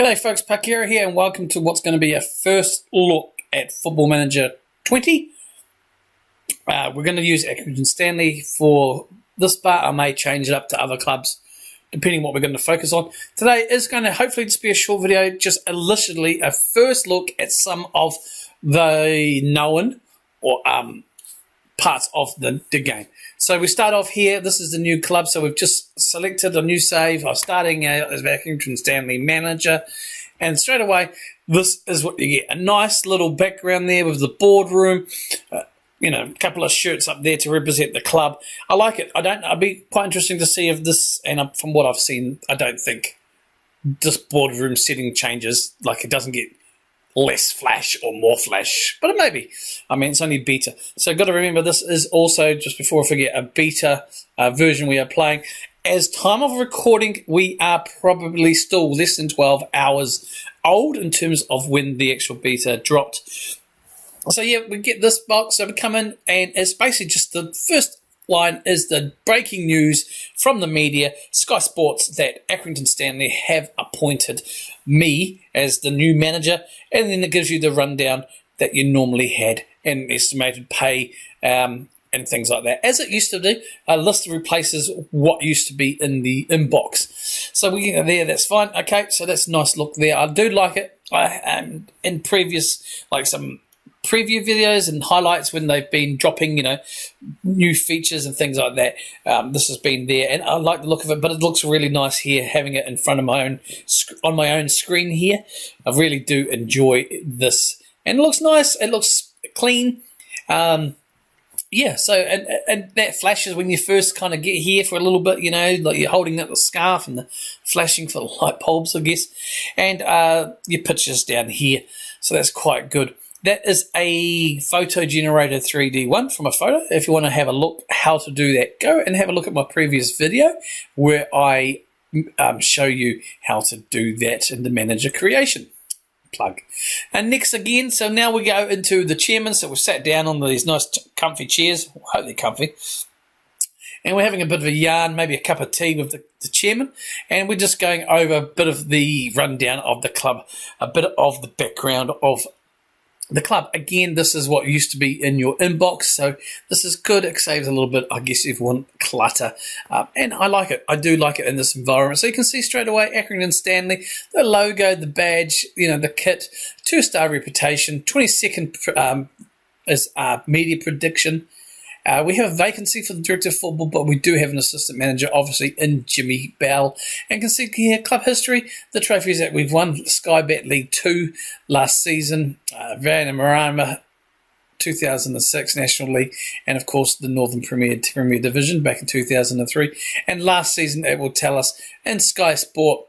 G'day folks, Parkera here and welcome to what's going to be a first look at Football Manager 20. We're going to use Accrington Stanley for this part. I may change it up to other clubs depending what we're going to focus on. Today is going to hopefully just be a short video, just literally a first look at some of the known or parts of the game. So we start off here. This is the new club. So we've just selected a new save. I'm starting out as Accrington Stanley manager. And straight away, this is what you get. A nice little background there with the boardroom. A couple of shirts up there to represent the club. I like it. It'd be quite interesting to see if this, and from what I've seen, I don't think this boardroom setting changes. Like it doesn't get less flash or more flash, but it may be. I mean, it's only beta. So got to remember this is also, just before I forget, a beta version we are playing. As time of recording, we are probably still less than 12 hours old in terms of when the actual beta dropped. So yeah, we get this box. So we come in and it's basically just the first line is the breaking news from the media, Sky Sports, that Accrington Stanley have appointed me as the new manager, and then it gives you the rundown that you normally had and estimated pay and things like that. As it used to do, a list replaces what used to be in the inbox. So we get there, that's fine. Okay, so that's a nice look there. I do like it. In previous, like some preview videos and highlights when they've been dropping, new features and things like that. This has been there, and I like the look of it. But it looks really nice here, having it in front of my own screen here. I really do enjoy this, and it looks nice. It looks clean. Yeah. So and that flashes when you first kind of get here for a little bit. Like you're holding up the scarf and the flashing for the light bulbs, I guess, and your pictures down here. So that's quite good. That is a photo generator 3D one from a photo. If you want to have a look how to do that, go and have a look at my previous video where I show you how to do that in the manager creation. Plug. And next again, so now we go into the chairman. So we've sat down on these nice comfy chairs. I hope they're comfy. And we're having a bit of a yarn, maybe a cup of tea with the chairman. And we're just going over a bit of the rundown of the club, a bit of the background of the club. Again, this is what used to be in your inbox, so this is good. It saves a little bit, I guess, if you want clutter. And I like it. I do like it in this environment. So you can see straight away, Accrington Stanley, the logo, the badge, the kit, 2-star reputation, 22nd is media prediction. We have a vacancy for the director of football, but we do have an assistant manager, obviously, in Jimmy Bell. And you can see here, club history, the trophies that we've won: Sky Bet League 2 last season, Vanarama 2006 National League, and of course the Northern Premier Division back in 2003. And last season, it will tell us in Sky Bet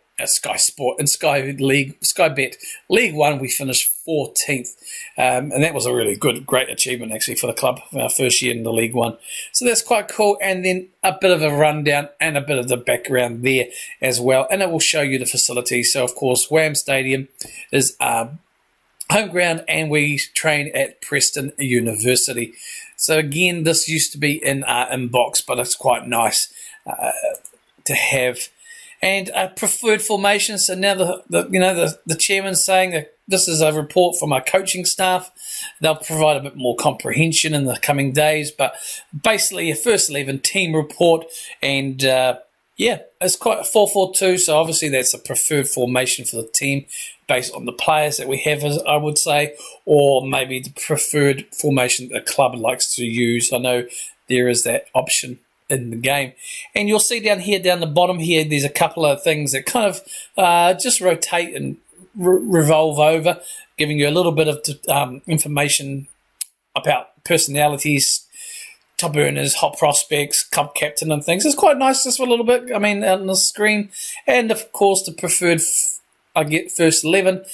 League 1, we finished 14th. And that was a really great achievement actually for the club, our first year in the League 1. So that's quite cool. And then a bit of a rundown and a bit of the background there as well. And it will show you the facilities. So of course, Wham Stadium is home ground, and we train at Preston University. So again, this used to be in our inbox, but it's quite nice to have. And a preferred formation. So now the chairman's saying that this is a report from our coaching staff. They'll provide a bit more comprehension in the coming days. But basically, a first 11 team report. And it's quite a 4-4-2. So obviously, that's a preferred formation for the team based on the players that we have, as I would say, or maybe the preferred formation the club likes to use. I know there is that option in the game. And you'll see down the bottom here, there's a couple of things that kind of just rotate and revolve over, giving you a little bit of information about personalities, top earners, hot prospects, club captain and things. It's quite nice just for a little bit, on the screen. And of course the preferred, first 11,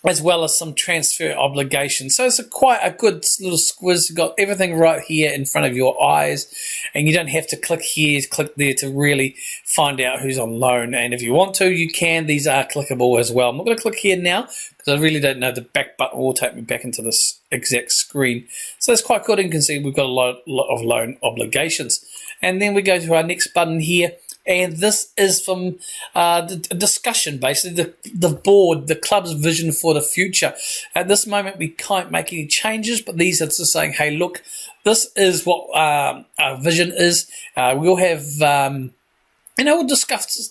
as well as some transfer obligations. So it's quite a good little squiz. You've got everything right here in front of your eyes, and you don't have to click here, click there to really find out who's on loan. And if you want to, you can. These are clickable as well. I'm not going to click here now because I really don't know. The back button will take me back into this exact screen. So that's quite good. And you can see we've got a lot of loan obligations. And then we go to our next button here. And this is from the discussion, basically, the board, the club's vision for the future. At this moment, we can't make any changes, but these are just saying, hey, look, this is what our vision is. We'll have, we'll discuss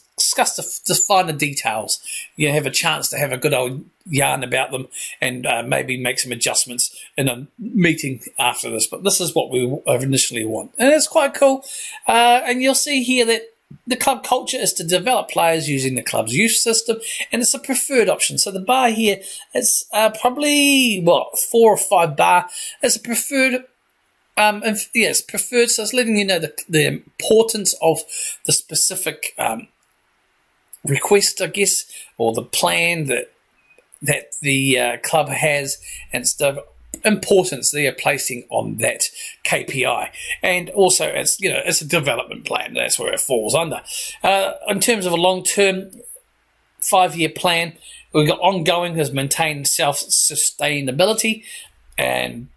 the finer details. You have a chance to have a good old yarn about them and maybe make some adjustments in a meeting after this. But this is what we initially want. And it's quite cool. And you'll see here that the club culture is to develop players using the club's youth system, and it's a preferred option. So the bar here is probably, 4 or 5 bar. It's a preferred. Yes, preferred. So it's letting you know the importance of the specific request, I guess, or the plan that the club has, and it's the importance they are placing on that KPI. And also, it's a development plan. That's where it falls under. In terms of a long-term 5-year plan, we've got ongoing has maintained self-sustainability, and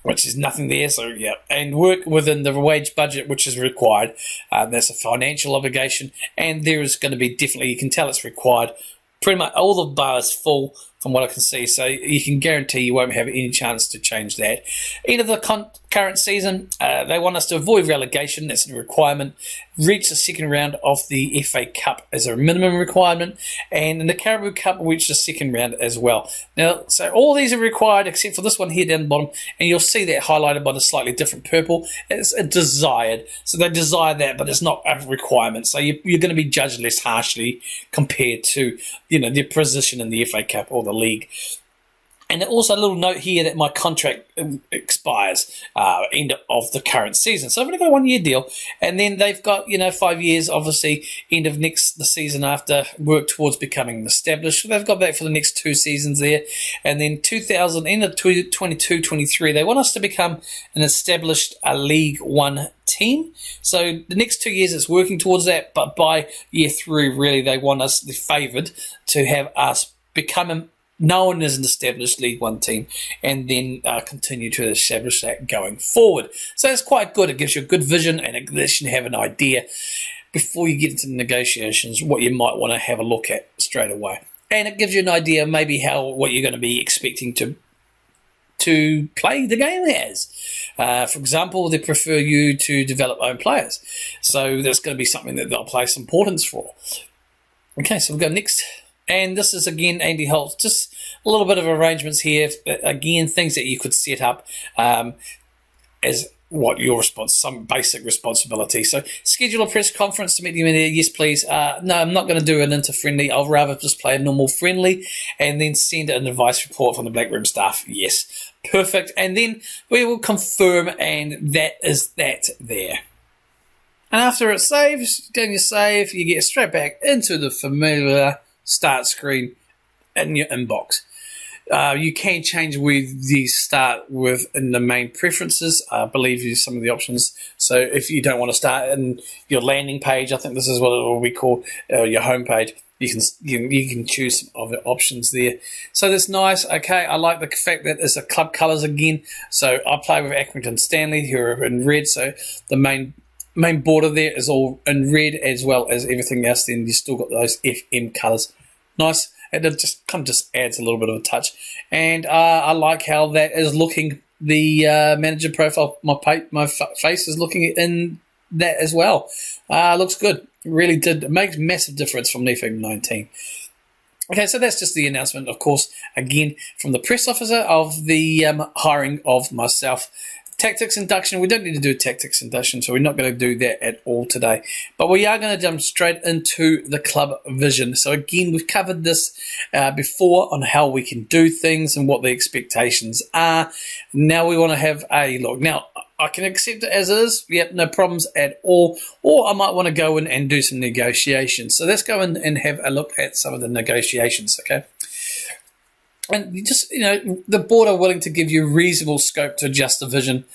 which is nothing there, so yeah, and work within the wage budget, which is required. That's a financial obligation, and there is going to be definitely, you can tell it's required. Pretty much all the bars full from what I can see, so you can guarantee you won't have any chance to change that. End of the current season, they want us to avoid relegation. That's a requirement. Reach the second round of the FA Cup as a minimum requirement, and in the Caribou Cup, reach the second round as well. Now, so all these are required except for this one here down the bottom, and you'll see that highlighted by the slightly different purple. It's a desired, so they desire that, but it's not a requirement. So you're going to be judged less harshly compared to their position in the FA Cup or the league. And also a little note here that my contract expires end of the current season. So I've only got a 1-year deal, and then they've got 5 years, obviously, end of the season after, work towards becoming established. So they've got that for the next 2 seasons there. And then end of 22-23, they want us to become an established League One team. So the next 2 years it's working towards that, but by year 3, really, they want us, the favoured, to have us become known as an established League One team, and then continue to establish that going forward. So it's quite good. It gives you a good vision, and it lets you have an idea before you get into the negotiations what you might want to have a look at straight away. And it gives you an idea maybe what you're going to be expecting to play the game as. For example, they prefer you to develop own players. So that's going to be something that they'll place importance for. Okay, so we'll go next. And this is, again, Andy Holt. Just a little bit of arrangements here. Again, things that you could set up as what your some basic responsibility. So schedule a press conference to meet you in there. Yes, please. No, I'm not going to do an inter-friendly. I'll rather just play a normal friendly and then send an advice report from the Black Room staff. Yes, perfect. And then we will confirm, and that is that there. And after it saves, you save, you get straight back into the familiar start screen in your inbox. You can change where these start with in the main preferences. I believe you some of the options. So if you don't want to start in your landing page, I think this is what it will be called, your home page. You can choose some of the options there. So that's nice. Okay, I like the fact that it's a club colours again. So I play with Accrington Stanley, who are in red. So the main border there is all in red, as well as everything else. Then you still got those FM colours. Nice. It just adds a little bit of a touch, and I like how that is looking. The manager profile, my face is looking in that as well. Looks good. It really did. It makes massive difference from the FM19. Okay, so that's just the announcement, of course, again from the press officer of the hiring of myself. Tactics induction, we don't need to do a tactics induction, so we're not going to do that at all today. But we are going to jump straight into the club vision. So again, we've covered this before on how we can do things and what the expectations are. Now we want to have a look. Now, I can accept it as is, yep, no problems at all. Or I might want to go in and do some negotiations. So let's go in and have a look at some of the negotiations, okay? And you just, the board are willing to give you reasonable scope to adjust the vision,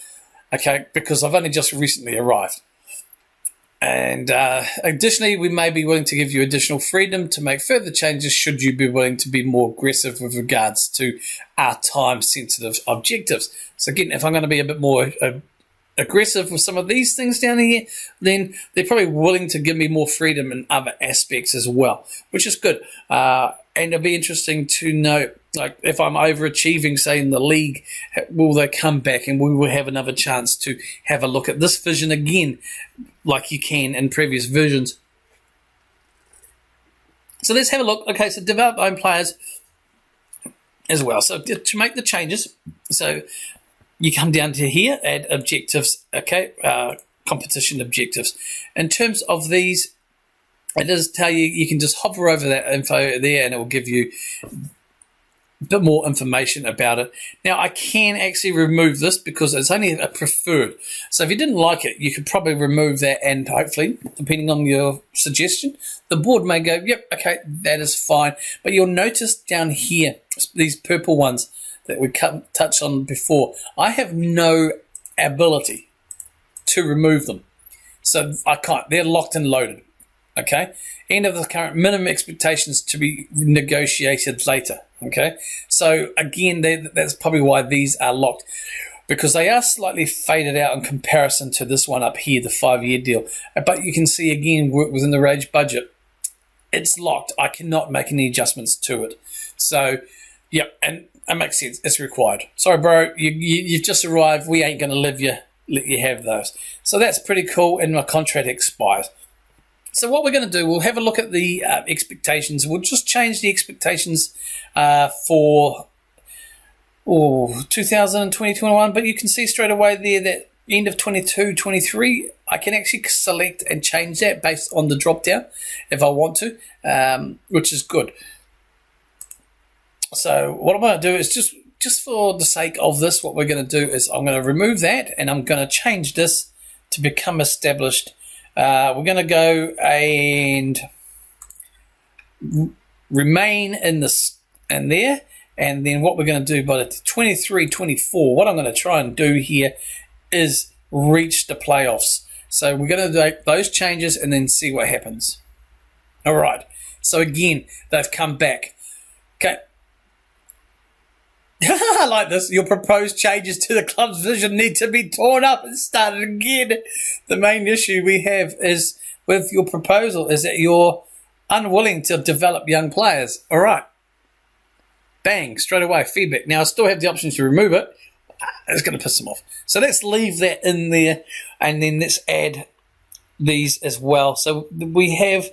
okay, because I've only just recently arrived. And additionally, we may be willing to give you additional freedom to make further changes should you be willing to be more aggressive with regards to our time-sensitive objectives. So again, if I'm going to be a bit more aggressive with some of these things down here, then they're probably willing to give me more freedom in other aspects as well, which is good. And it'll be interesting to know, like, if I'm overachieving, say, in the league, will they come back and we will have another chance to have a look at this vision again, like you can in previous versions. So let's have a look. Okay, so develop own players as well. So to make the changes, so you come down to here, add objectives, okay, competition objectives. In terms of these, it does tell you, you can just hover over that info there and it will give you a bit more information about it. Now, I can actually remove this because it's only a preferred. So if you didn't like it, you could probably remove that, and hopefully, depending on your suggestion, the board may go, yep, okay, that is fine. But you'll notice down here, these purple ones that we touched on before, I have no ability to remove them. So I can't. They're locked and loaded. Okay, end of the current minimum expectations to be negotiated later. Okay, so again, that's probably why these are locked, because they are slightly faded out in comparison to this one up here, the 5-year deal. But you can see again, work within the range budget. It's locked. I cannot make any adjustments to it. So, yeah, and it makes sense. It's required. Sorry, bro, you've just arrived. We ain't going to let you have those. So that's pretty cool, and my contract expires. So what we're going to do, we'll have a look at the expectations. We'll just change the expectations for 2020-21, but you can see straight away there that end of 22-23, I can actually select and change that based on the drop down if I want to, which is good. So what I'm going to do is just for the sake of this, what we're going to do is I'm going to remove that and I'm going to change this to become established. We're going to go and remain in there, and then what we're going to do by the 23-24, what I'm going to try and do here is reach the playoffs. So we're going to do those changes and then see what happens. All right. So again, they've come back. Okay. I like this. Your proposed changes to the club's vision need to be torn up and started again. The main issue we have is with your proposal is that you're unwilling to develop young players. All right. Bang, straight away, feedback. Now, I still have the option to remove it. It's going to piss them off. So let's leave that in there, and then let's add these as well. So we have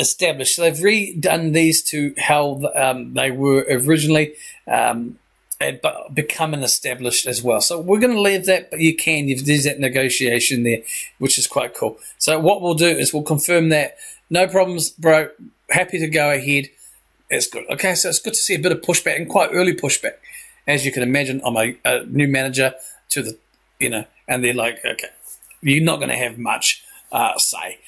established. So they've redone these to how they were originally, but becoming established as well. So we're going to leave that, but there's that negotiation there, which is quite cool. So what we'll do is we'll confirm that. No problems, bro. Happy to go ahead. It's good. Okay, so it's good to see a bit of pushback, and quite early pushback. As you can imagine, I'm a new manager to the, and they're like, okay, you're not going to have much say.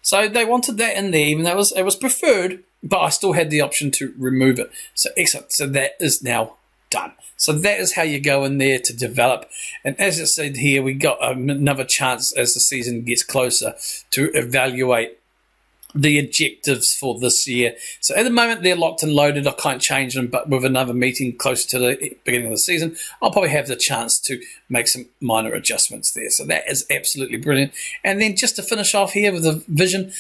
So they wanted that in there, even though it was preferred, but I still had the option to remove it. So excellent. So that is now done. So that is how you go in there to develop. And as I said here, we got another chance as the season gets closer to evaluate the objectives for this year. So at the moment, they're locked and loaded. I can't change them, but with another meeting closer to the beginning of the season, I'll probably have the chance to make some minor adjustments there. So that is absolutely brilliant. And then just to finish off here with the vision,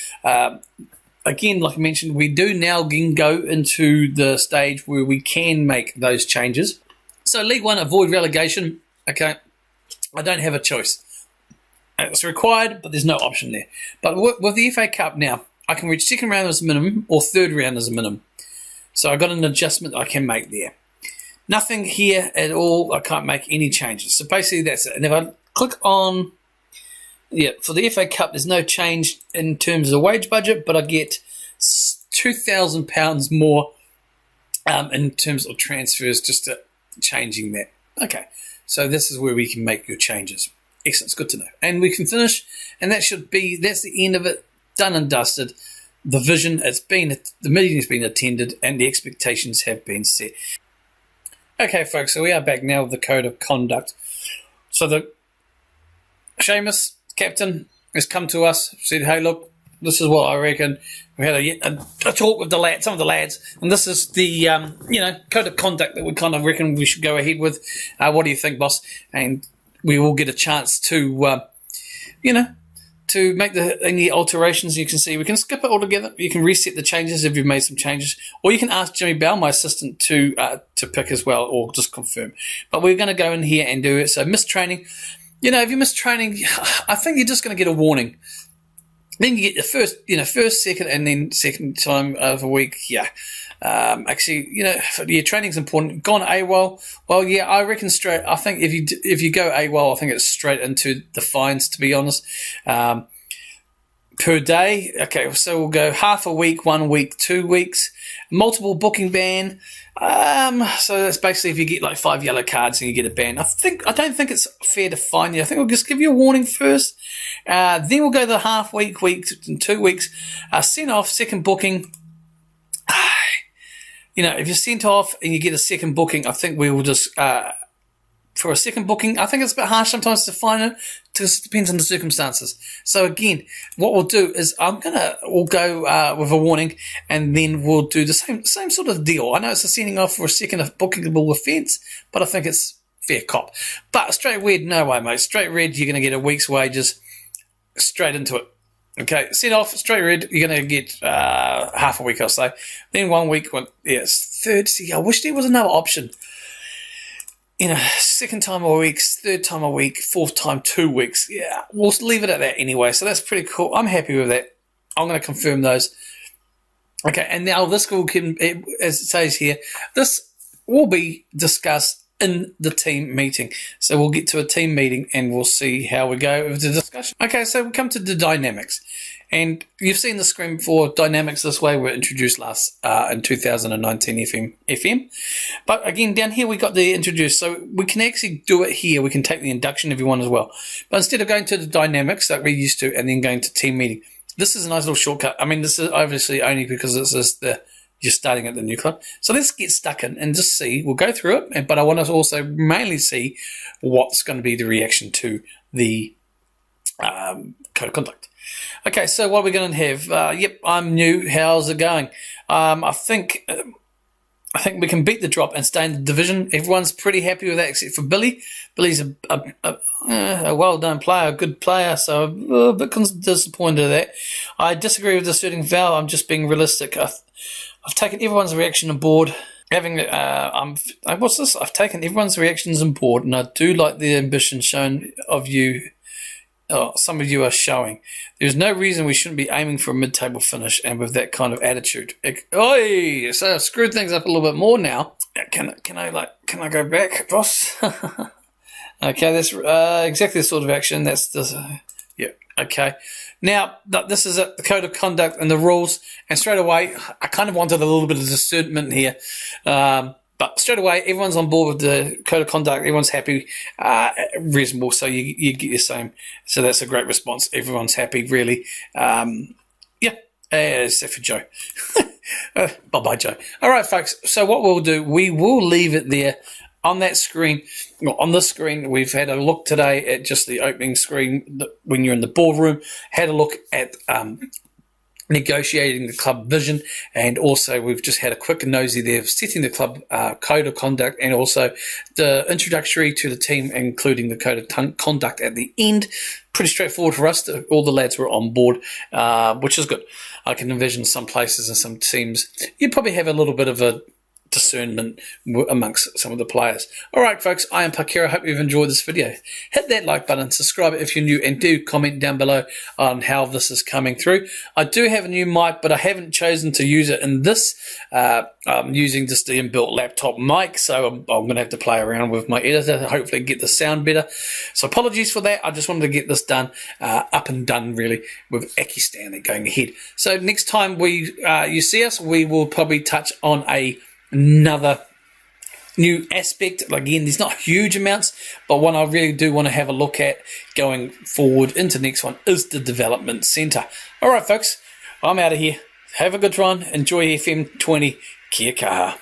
again, like I mentioned, we do now go into the stage where we can make those changes. So League One, avoid relegation. Okay, I don't have a choice. It's required, but there's no option there. But with the FA Cup now, I can reach second round as a minimum or third round as a minimum. So I've got an adjustment I can make there. Nothing here at all. I can't make any changes. So basically that's it. And if I click on, for the FA Cup, there's no change in terms of the wage budget, but I get £2,000 more in terms of transfers, just to changing that. Okay, so this is where we can make your changes. Excellent, it's good to know. And we can finish, and that's the end of it. Done and dusted. The vision, the meeting has been attended, and the expectations have been set. Okay, folks, so we are back now with the code of conduct. So the Seamus, captain, has come to us, said, hey, look, this is what I reckon. We had a talk with some of the lads, and this is the code of conduct that we kind of reckon we should go ahead with. What do you think, boss? And we will get a chance to, to make any alterations. You can see we can skip it altogether. You can reset the changes if you've made some changes, or you can ask Jimmy Bell, my assistant, to pick as well, or just confirm. But we're going to go in here and do it. So missed training. If you miss training, I think you're just going to get a warning. Then you get the first, second, and then second time of a week. Yeah. Actually, your training's important. Gone AWOL. Well, yeah, I reckon straight. I think if you go AWOL, I think it's straight into the fines, to be honest. Per day. Okay, so we'll go half a week, 1 week, 2 weeks. Multiple booking ban. So that's basically if you get like 5 yellow cards and you get a ban. I don't think it's fair to fine you. I think we'll just give you a warning first. Then we'll go the half week, and 2 weeks. Sent off, second booking. If you're sent off and you get a second booking, I think we will just, for a second booking, I think it's a bit harsh sometimes to fine it, because it depends on the circumstances. So again, what we'll do is we'll go with a warning, and then we'll do the same sort of deal. I know it's a sending off for a second bookable offence, but I think it's fair cop. But straight red, no way, mate. Straight red, you're going to get a week's wages straight into it. Okay, sent off, straight red, you're going to get half a week, I'll say. Then 1 week, third. See, I wish there was another option. Second time a week, third time a week, fourth time 2 weeks. Yeah, we'll leave it at that anyway. So that's pretty cool. I'm happy with that. I'm going to confirm those. Okay, and now this will, as it says here, this will be discussed in the team meeting. So we'll get to a team meeting and we'll see how we go with the discussion. Okay, so we come to the dynamics. And you've seen the screen before. Dynamics this way were introduced last in 2019 FM. But again, down here we got the introduce. So we can actually do it here. We can take the induction if you want as well. But instead of going to the dynamics that we're used to and then going to team meeting, this is a nice little shortcut. I mean, this is obviously only because this is you're starting at the new club. So let's get stuck in and just see. We'll go through it, but I want to also mainly see what's going to be the reaction to the code of conduct. Okay, so what we're going to have, I'm new. How's it going? I think we can beat the drop and stay in the division. Everyone's pretty happy with that except for Billy. Billy's a well-done player, a good player, so a bit disappointed at that. I disagree with asserting Val. I'm just being realistic. I've taken everyone's reaction on board. What's this? I've taken everyone's reactions on board, and I do like the ambition shown of you. Some of you are showing. There's no reason we shouldn't be aiming for a mid-table finish, and with that kind of attitude. So I've screwed things up a little bit more now. Can I go back, boss? Okay, that's exactly the sort of action. That's the okay. Now, this is it, the code of conduct and the rules. And straight away, I kind of wanted a little bit of discernment here. But straight away, everyone's on board with the code of conduct. Everyone's happy, reasonable. So you get your same. So that's a great response. Everyone's happy, really. Except for Joe. Bye-bye, Joe. All right, folks. So what we'll do, we will leave it there. On that screen, on this screen, we've had a look today at just the opening screen when you're in the boardroom, had a look at negotiating the club vision, and also we've just had a quick nosy there of setting the club code of conduct and also the introductory to the team, including the code of conduct at the end. Pretty straightforward for us. All the lads were on board, which is good. I can envision some places and some teams, you'd probably have a little bit of a discernment amongst some of the players. All right, folks, I am Parkera. Hope you've enjoyed this video. Hit that like button, subscribe if you're new, and do comment down below on how this is coming through. I do have a new mic, but I haven't chosen to use it in this. I'm using just the inbuilt laptop mic, so I'm going to have to play around with my editor to hopefully get the sound better. So apologies for that. I just wanted to get this done, up and done, really, with Aki Stanley going ahead. So next time you see us, we will probably touch on another new aspect. Again, there's not huge amounts, but one I really do want to have a look at going forward into the next one is the development centre. All right, folks, I'm out of here. Have a good run. Enjoy FM20. Kia kaha.